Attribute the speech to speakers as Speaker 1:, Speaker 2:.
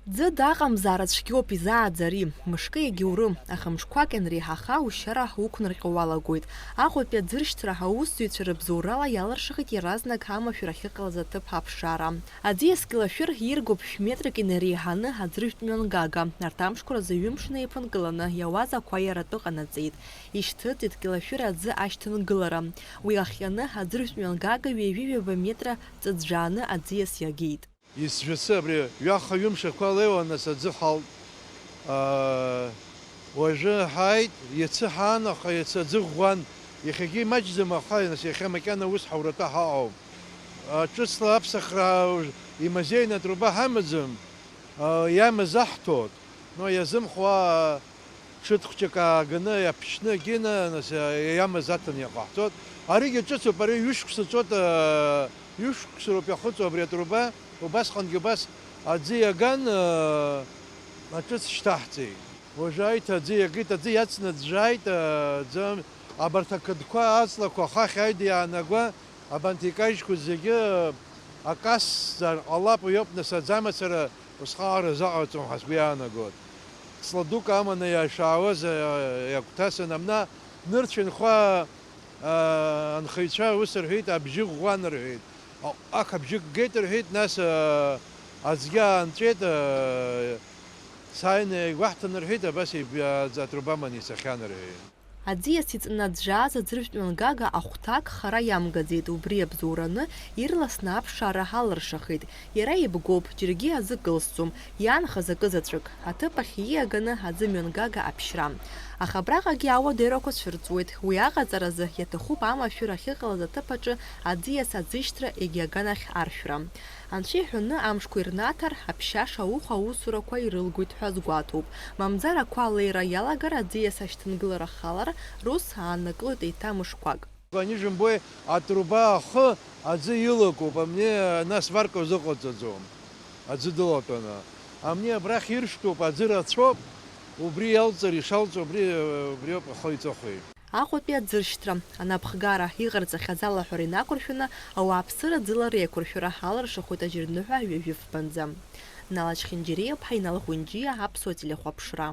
Speaker 1: Дзы даҟамзаара цәгьоуп изааӡари, мышкы егьаурым, аха мшқәак ианреиҳаха ушьара уқәнарҟьо уалагоит. Аҟәатәи аӡыршьҭра аусзуҩцәа рыбзоурала иалыршахит иаразнак амашәыр ахьыҟалаз аҭыԥ аԥшаара. Аӡиас килашәыр иргоуп шә-метрак инареиҳаны аӡырҩтә мҩангага. Арҭ амшқәа рзы ҩымш неиԥынгыланы иауаз ақәа иаратәы ҟанаҵеит. Ишьҭыҵит килашәыр аӡы ашьҭынгылара. Уи ахҟьаны аӡырҩтә мҩангага ҩажәи-ҩба метра ҵыӡәӡәааны аӡиас иагеит.
Speaker 2: Исжәысы абри ҩаха ҩымшақәа леиуан нас аӡы ҳалт. Уажәы ҳааит, иацы ҳаан, аха иацы аӡы ӷәӷәан. Иахьагьы имаҷӡам аха, нас иахьа макьана ус ҳауратәа ҳаҟоуп. Ҿыцла аԥсахра имазеины атруба ҳамаӡам, иамаз аҳҭоит. Но иазымхуа ҽыҭ хәҷык ааганы иаԥшьны агьины, нас иамаз аҭаны иаҟаҳҵоит. Аригьы ҿыцуп, ари ҩышықәса ҵоит, ҩышықәсароуп иахыҵуа абри атруба. Убасҟангьы убас аӡы иаган аҿыц шьҭаҳҵеит. Уажәы ааит аӡы иагеит, аӡы иацны ӡәӡәааит, абарҭ ақыдқәа, аҵлақәа ахахь ааит иаанагәа, абанҭ икажьқәа зегьы акассзар ҟалап иоуп, нас аӡамацара усҟаара заҟаҵом ҳәа сгәы иаанагоит. Ҵла дук аманы иашаауаз иагәҭасын, амна нырцәынхәа анхаҩцәа ус рҳәеит, абжьы ӷәӷәан рҳәеит. Ах абжьык геит рҳәеит, нас аӡгьы аанҵәеит, сааины игәаҳҭан рҳәеит, абас атруба аманы ицахьан рҳәеит.
Speaker 1: Аӡиас иҵны аӡәӡәааз аӡырҩтә мҩангага ахәҭак хара иамгаӡеит. Убри абзоураны ирласны аԥшаара ҳалыршахит. Иара ибгоуп, џьаргьы аӡы кылсӡом, иаанхаз акызаҵәык. Аҭыԥ ахь ииаганы аӡы мҩангага аԥшьра. Аха абраҟагьы ауадаҩрақәа цәырҵуеит. Уи аҟаҵаразы иаҭахуп амашәыр ахьыҟалаз аҭыԥаҿы аӡиас аӡышьҭра егьи-аганахь аршәра. Анцәа иҳәаны амшқәа ирнаҭар, аԥшьаша ауха аусурақәа ирылгоит ҳәа азгәаҭоуп. Мамзар ақәа алеира иалагар аӡиас ашьҭынгылара халар, рус ааннакылоит еиҭа мышқәак.
Speaker 2: Анижәымбои атруба ахы аӡы илакуп, амни нас варка узыҟаҵаӡом, аӡы дылатәаны. Амни абрахь иршьҭоуп, аӡы рацәоуп, убри иалҵыр ишалҵуа, убри ауп ахы иҵыхәеит.
Speaker 1: Аҟәатәи аӡыршьҭра, анапхгара иҟарҵахьаз алаҳәара инақәыршәаны, ауааԥсыра ӡыла реиқәыршәара ҳалыршахоит аџьырныҳәа ҩажәи фбанӡа. Нала Чхинџьириа-ԥҳа Инал Ӷәынџьиа, Аԥсуа телехәаԥшра.